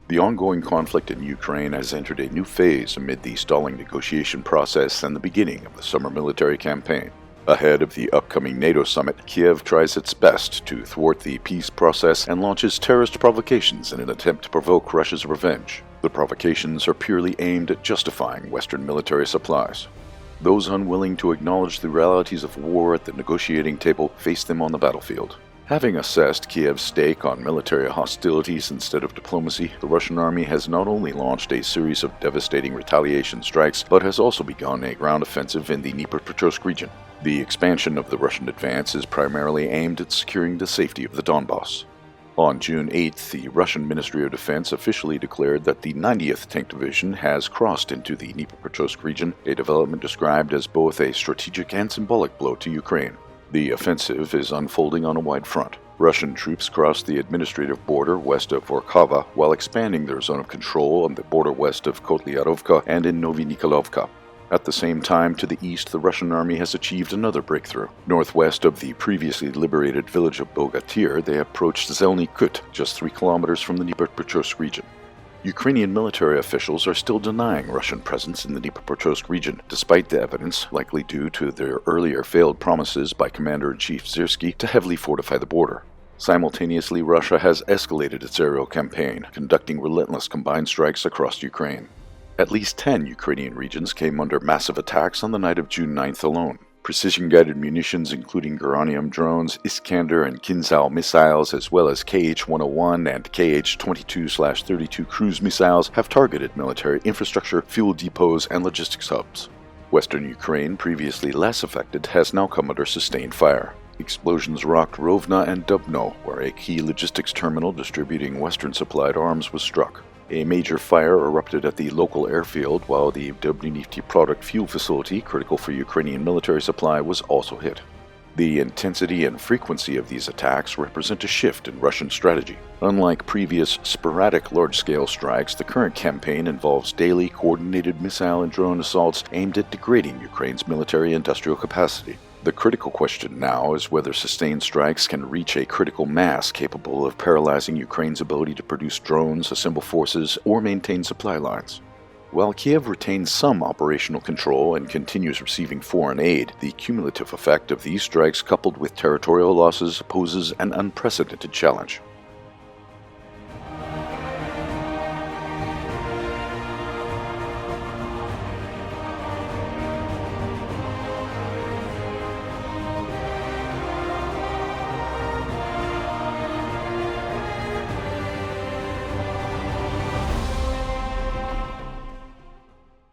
The ongoing conflict in Ukraine has entered a new phase amid the stalling negotiation process and the beginning of the summer military campaign. Ahead of the upcoming NATO summit, Kiev tries its best to thwart the peace process and launches terrorist provocations in an attempt to provoke Russia's revenge. The provocations are purely aimed at justifying Western military supplies. Those unwilling to acknowledge the realities of war at the negotiating table face them on the battlefield. Having assessed Kiev's stake on military hostilities instead of diplomacy, the Russian army has not only launched a series of devastating retaliation strikes, but has also begun a ground offensive in the Dnepropetrovsk region. The expansion of the Russian advance is primarily aimed at securing the safety of the Donbass. On June 8th, the Russian Ministry of Defense officially declared that the 90th Tank Division has crossed into the Dnepropetrovsk region, a development described as both a strategic and symbolic blow to Ukraine. The offensive is unfolding on a wide front. Russian troops crossed the administrative border west of Vorkava while expanding their zone of control on the border west of Kotliarovka and in Novinikolovka. At the same time, to the east, the Russian army has achieved another breakthrough. Northwest of the previously liberated village of Bogatyr, they approached Zelny Kut, just 3 kilometers from the Dnepropetrovsk region. Ukrainian military officials are still denying Russian presence in the Dnepropetrovsk region, despite the evidence, likely due to their earlier failed promises by Commander-in-Chief Zyrski to heavily fortify the border. Simultaneously, Russia has escalated its aerial campaign, conducting relentless combined strikes across Ukraine. At least 10 Ukrainian regions came under massive attacks on the night of June 9th alone. Precision-guided munitions including Uranium drones, Iskander and Kinzhal missiles, as well as Kh-101 and Kh-22/32 cruise missiles have targeted military infrastructure, fuel depots, and logistics hubs. Western Ukraine, previously less affected, has now come under sustained fire. Explosions rocked Rovna and Dubno, where a key logistics terminal distributing Western-supplied arms was struck. A major fire erupted at the local airfield, while the Dnepropetrovsk fuel facility, critical for Ukrainian military supply, was also hit. The intensity and frequency of these attacks represent a shift in Russian strategy. Unlike previous sporadic large-scale strikes, the current campaign involves daily coordinated missile and drone assaults aimed at degrading Ukraine's military-industrial capacity. The critical question now is whether sustained strikes can reach a critical mass capable of paralyzing Ukraine's ability to produce drones, assemble forces, or maintain supply lines. While Kiev retains some operational control and continues receiving foreign aid, the cumulative effect of these strikes coupled with territorial losses poses an unprecedented challenge.